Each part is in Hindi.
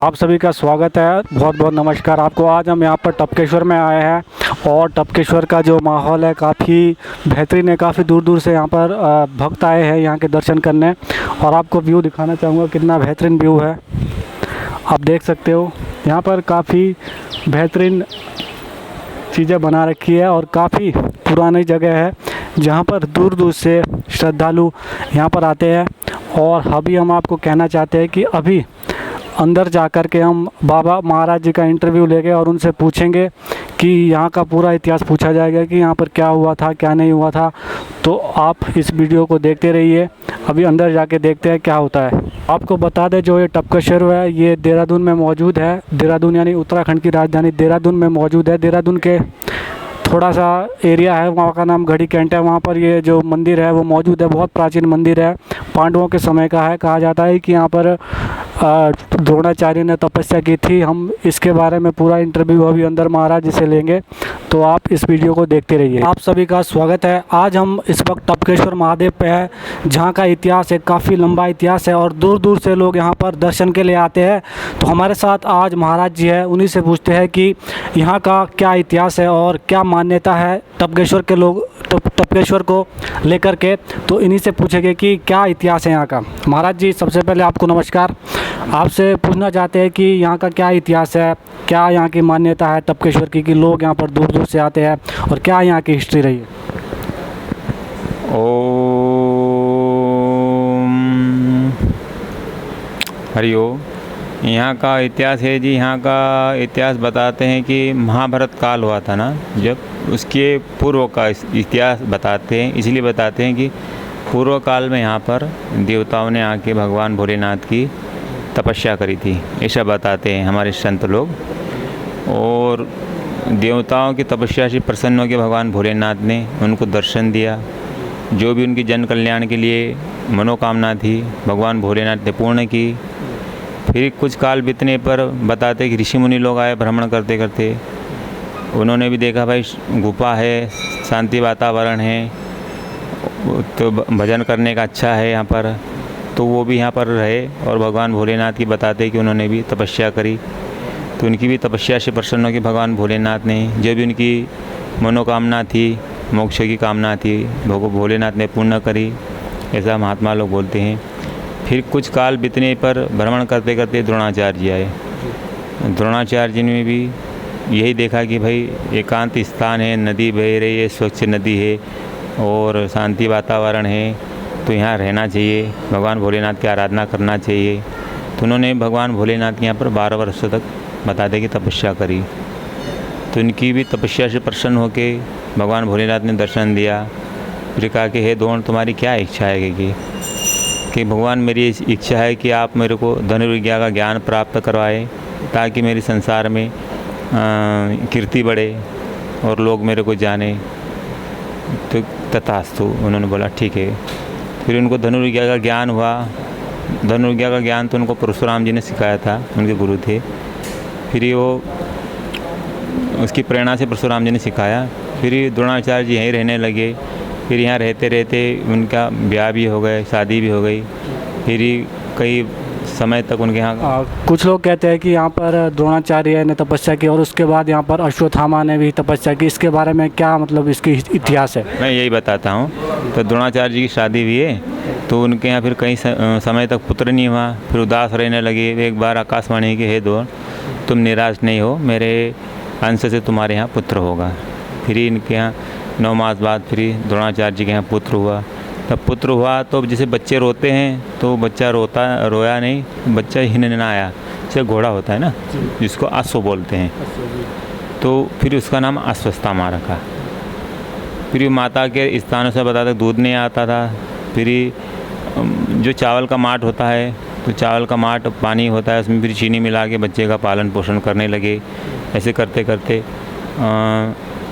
आप सभी का स्वागत है। बहुत बहुत नमस्कार आपको। आज हम यहाँ पर टपकेश्वर में आए हैं और टपकेश्वर का जो माहौल है काफ़ी बेहतरीन है। काफ़ी दूर दूर से यहाँ पर भक्त आए हैं यहाँ के दर्शन करने और आपको व्यू दिखाना चाहूँगा कितना बेहतरीन व्यू है। आप देख सकते हो यहाँ पर काफ़ी बेहतरीन चीज़ें बना रखी है और काफ़ी पुरानी जगह है जहाँ पर दूर दूर से श्रद्धालु यहाँ पर आते हैं। और अभी हम आपको कहना चाहते हैं कि अभी अंदर जाकर के हम बाबा महाराज जी का इंटरव्यू लेंगे और उनसे पूछेंगे कि यहाँ का पूरा इतिहास पूछा जाएगा कि यहाँ पर क्या हुआ था क्या नहीं हुआ था। तो आप इस वीडियो को देखते रहिए। अभी अंदर जाके देखते हैं क्या होता है। आपको बता दें जो ये टपकेश्वर है ये देहरादून में मौजूद है। देहरादून यानी उत्तराखंड की राजधानी देहरादून में मौजूद है। देहरादून के थोड़ा सा एरिया है वहाँ का नाम घड़ी कैंट है। वहाँ पर ये जो मंदिर है वो मौजूद है। बहुत प्राचीन मंदिर है, पांडवों के समय का है। कहा जाता है कि यहाँ पर द्रोणाचार्य ने तपस्या की थी। हम इसके बारे में पूरा इंटरव्यू अभी अंदर महाराज जी से लेंगे, तो आप इस वीडियो को देखते रहिए। आप सभी का स्वागत है। आज हम इस वक्त टपकेश्वर महादेव पे है जहाँ का इतिहास है, काफ़ी लंबा इतिहास है और दूर दूर से लोग यहाँ पर दर्शन के लिए आते हैं। तो हमारे साथ आज महाराज जी है, उन्हीं से पूछते हैं कि यहाँ का क्या इतिहास है और क्या मान्यता है टपकेश्वर के लोग टपकेश्वर को लेकर के। तो इन्हीं से पूछेंगे कि क्या इतिहास है यहाँ का। महाराज जी सबसे पहले आपको नमस्कार। आपसे पूछना चाहते हैं कि यहाँ का क्या इतिहास है, क्या यहाँ की मान्यता है टपकेश्वर की कि लोग यहाँ पर दूर दूर से आते हैं और क्या यहाँ की हिस्ट्री रही है। ओम हरि ओम। यहाँ का इतिहास है जी, यहाँ का इतिहास बताते हैं कि महाभारत काल हुआ था ना, जब उसके पूर्व का इतिहास बताते हैं। इसलिए बताते हैं कि पूर्व काल में यहाँ पर देवताओं ने आके भगवान भोलेनाथ की तपस्या करी थी, ऐसा बताते हैं हमारे संत लोग। और देवताओं की तपस्या से प्रसन्न होकर भगवान भोलेनाथ ने उनको दर्शन दिया। जो भी उनकी जन कल्याण के लिए मनोकामना थी भगवान भोलेनाथ ने पूर्ण की। फिर कुछ काल बीतने पर बताते कि ऋषि मुनि लोग आए भ्रमण करते करते। उन्होंने भी देखा भाई गुफा है, शांति वातावरण है, तो भजन करने का अच्छा है यहाँ पर, तो वो भी यहाँ पर रहे। और भगवान भोलेनाथ की बताते कि उन्होंने भी तपस्या करी, तो उनकी भी तपस्या से प्रसन्न होकर भगवान भोलेनाथ ने जो भी उनकी मनोकामना थी, मोक्ष की कामना थी, भोलेनाथ ने पूर्ण करी, ऐसा महात्मा लोग बोलते हैं। फिर कुछ काल बीतने पर भ्रमण करते करते द्रोणाचार्य जी आए। द्रोणाचार्य जी ने भी यही देखा कि भाई एकांत स्थान है, नदी बह रही है, स्वच्छ नदी है और शांति वातावरण है, तो यहाँ रहना चाहिए, भगवान भोलेनाथ की आराधना करना चाहिए। तो उन्होंने भगवान भोलेनाथ के यहाँ पर 12 वर्षों तक बताते कि तपस्या करी। तो इनकी भी तपस्या से प्रसन्न होकर भगवान भोलेनाथ ने दर्शन दिया। फिर कहा कि हे द्रोण तुम्हारी क्या इच्छा है कि भगवान मेरी इच्छा है कि आप मेरे को धनुर्विद्या का ज्ञान प्राप्त करवाएं ताकि मेरे संसार में कीर्ति बढ़े और लोग मेरे को जाने। तो तथास्तु उन्होंने बोला ठीक है। फिर उनको धनुर्विद्या का ज्ञान हुआ। धनुर्विद्या का ज्ञान तो उनको परशुराम जी ने सिखाया था, उनके गुरु थे। फिर वो उसकी प्रेरणा से परशुराम जी ने सिखाया। फिर द्रोणाचार्य जी यहीं रहने लगे। फिर यहाँ रहते रहते उनका ब्याह भी हो गए, शादी भी हो गई। फिर कई समय तक उनके यहाँ कुछ लोग कहते हैं कि यहाँ पर द्रोणाचार्य ने तपस्या की और उसके बाद यहाँ पर अश्वत्थामा ने भी तपस्या की। इसके बारे में क्या मतलब इसकी इतिहास है? मैं यही बताता हूँ। तो द्रोणाचार्य जी की शादी हुई है, तो उनके यहाँ फिर कई समय तक पुत्र नहीं हुआ। फिर उदास रहने लगे। एक बार आकाशवाणी के हे द्रोण तुम निराश नहीं हो, मेरे अंश से तुम्हारे यहाँ पुत्र होगा। फिर इनके यहाँ 9 मास बाद फिर द्रोणाचार्य जी के यहाँ पुत्र हुआ। तब पुत्र हुआ तो जैसे बच्चे रोते हैं तो बच्चा रोया नहीं, बच्चा हिनना आया। जैसे घोड़ा होता है ना जिसको अश्व बोलते हैं, तो फिर उसका नाम अश्वत्थामा रखा। फिर माता के स्थानों से बताते दूध नहीं आता था। फिर जो चावल का माट होता है, तो चावल का माट पानी होता है, उसमें फिर चीनी मिला के बच्चे का पालन पोषण करने लगे। ऐसे करते करते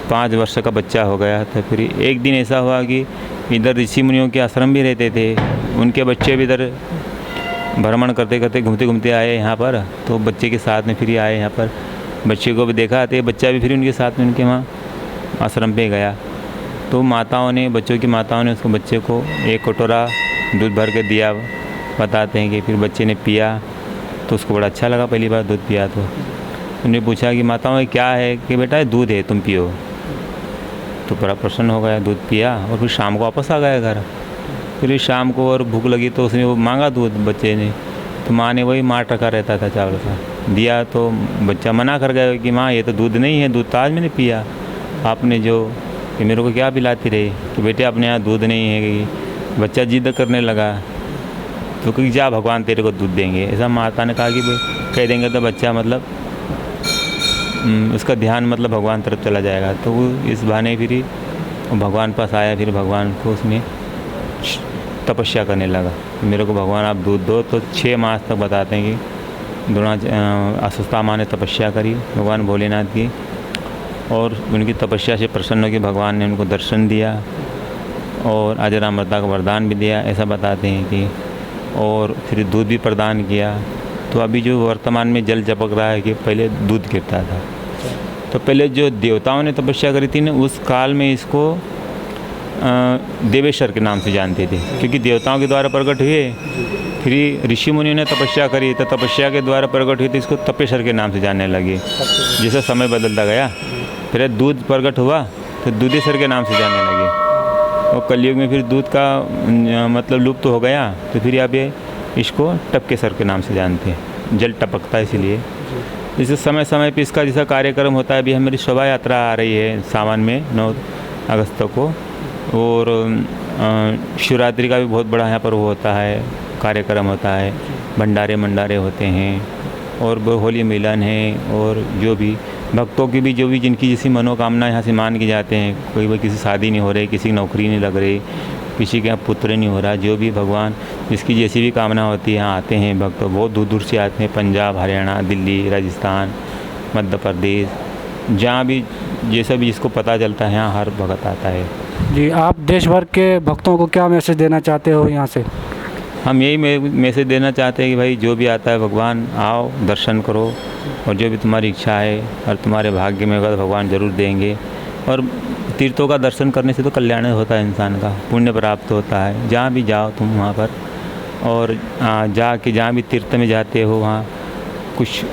5 वर्ष का बच्चा हो गया। तो फिर एक दिन ऐसा हुआ कि इधर ऋषि मुनियों के आश्रम भी रहते थे, उनके बच्चे भी इधर भ्रमण करते करते घूमते घूमते आए यहाँ पर। तो बच्चे के साथ में फिर आए यहाँ पर, बच्चे को भी देखा, तो बच्चा भी फिर उनके साथ में उनके वहाँ आश्रम पे गया। तो माताओं ने, बच्चों की माताओं ने उसको बच्चे को 1 कटोरा दूध भर के दिया। बताते हैं कि फिर बच्चे ने पिया तो उसको बड़ा अच्छा लगा पहली बार दूध पिया तो। उन्होंने पूछा कि माताओं ये क्या है, कि बेटा ये दूध है, तुम पियो। तो बड़ा प्रसन्न हो गया, दूध पिया और फिर शाम को वापस आ गया घर। फिर शाम को और भूख लगी तो उसने वो मांगा दूध बच्चे ने, तो माँ ने वही मार टका रहता था चावल का दिया, तो बच्चा मना कर गया कि माँ ये तो दूध नहीं है, दूध तो आज मैंने पिया, आपने जो कि मेरे को क्या पिलाती रही, कि बेटे अपने यहाँ दूध नहीं है। कि बच्चा जिद करने लगा, तो कि जा भगवान तेरे को दूध देंगे। ऐसा माता ने कहा कि कह देंगे तो बच्चा मतलब उसका ध्यान मतलब भगवान तरफ चला जाएगा। तो वो इस बहाने फिर ही भगवान पास आया, फिर भगवान को उसने तपस्या करने लगा, मेरे को भगवान आप दूध दो। तो 6 मास तक बताते हैं कि अस्वस्था माँ ने तपस्या करी भगवान भोलेनाथ की, और उनकी तपस्या से प्रसन्न होकर भगवान ने उनको दर्शन दिया और अजरामरता का वरदान भी दिया, ऐसा बताते हैं कि, और फिर दूध भी प्रदान किया। तो अभी जो वर्तमान में जल चपक रहा है कि पहले दूध गिरता था। तो पहले जो देवताओं ने तपस्या करी थी ना, उस काल में इसको देवेश्वर के नाम से जानते थे, क्योंकि देवताओं के द्वारा प्रकट हुए। फिर ऋषि मुनियों ने तपस्या करी तो तपस्या के द्वारा प्रकट हुई तो इसको तपेश्वर के नाम से जानने लगे। जैसे समय बदलता गया, फिर दूध प्रकट हुआ तो दूधेश्वर के नाम से जानने लगे, और कलयुग में फिर दूध का मतलब लुप्त हो गया, तो फिर यहाँ पे इसको टपकेश्वर के नाम से जानते हैं, जल टपकता है इसलिए। जैसे समय समय पे इसका जैसा कार्यक्रम होता है, अभी हमारी शोभा यात्रा आ रही है सावन में 9 अगस्त को, और शिवरात्रि का भी बहुत बड़ा यहाँ पर वो होता है, कार्यक्रम होता है, भंडारे होते हैं, और होली मिलन है, और जो भी भक्तों की भी जो भी जिनकी जैसी मनोकामना यहाँ से मान के जाते हैं, कोई किसी शादी नहीं हो रही, किसी की नौकरी नहीं लग रही, किसी के यहाँ पुत्र नहीं हो रहा, जो भी भगवान जिसकी जैसी भी कामना होती है यहाँ आते हैं भक्त। बहुत दूर दूर से आते हैं, पंजाब, हरियाणा, दिल्ली, राजस्थान, मध्य प्रदेश, जहाँ भी जैसा भी जिसको पता चलता है यहाँ हर भक्त आता है। जी, आप देश भर के भक्तों को क्या मैसेज देना चाहते हो यहाँ से? हम यही मैसेज देना चाहते हैं कि भाई जो भी आता है भगवान आओ, दर्शन करो, और जो भी तुम्हारी इच्छा है और तुम्हारे भाग्य में होगा तो भगवान ज़रूर देंगे। और तीर्थों का दर्शन करने से तो कल्याण होता है, इंसान का पुण्य प्राप्त होता है। जहाँ भी जाओ तुम वहाँ पर, और जाके जहाँ भी तीर्थ में जाते हो वहाँ कुछ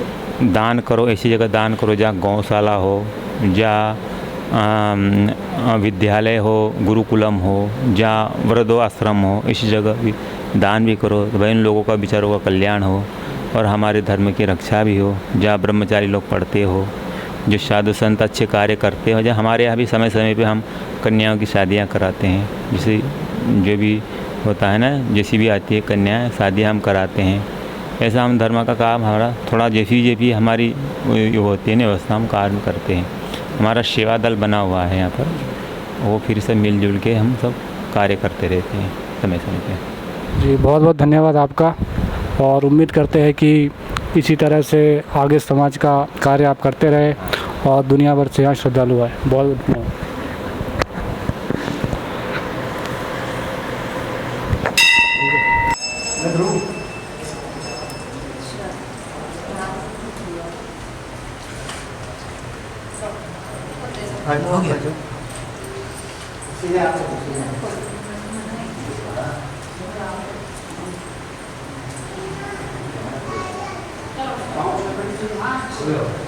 दान करो, ऐसी जगह दान करो जहाँ गौशाला हो, जहाँ विद्यालय हो, गुरुकुलम हो, जहाँ वृद्धो आश्रम हो, ऐसी जगह भी दान भी करो, तो भाई उन लोगों का बेचारों का कल्याण हो और हमारे धर्म की रक्षा भी हो। जहाँ ब्रह्मचारी लोग पढ़ते हो, जो साधु संत अच्छे कार्य करते हो, जहाँ हमारे यहाँ भी समय समय पे हम कन्याओं की शादियाँ कराते हैं, जैसे जो भी होता है ना, जैसी भी आती है कन्या शादियाँ हम कराते हैं। ऐसा हम धर्म का काम हमारा थोड़ा जैसी हमारी होती है ना व्यवस्था, हम कार्य करते हैं। हमारा सेवा दल बना हुआ है यहाँ पर, वो फिर से मिलजुल के हम सब कार्य करते रहते हैं समय समय पे। जी, बहुत बहुत धन्यवाद आपका, और उम्मीद करते हैं कि इसी तरह से आगे समाज का कार्य आप करते रहे और दुनिया भर से यहाँ श्रद्धालु आए। बहुत बहुत धन्यवाद। हो गया जो Hello.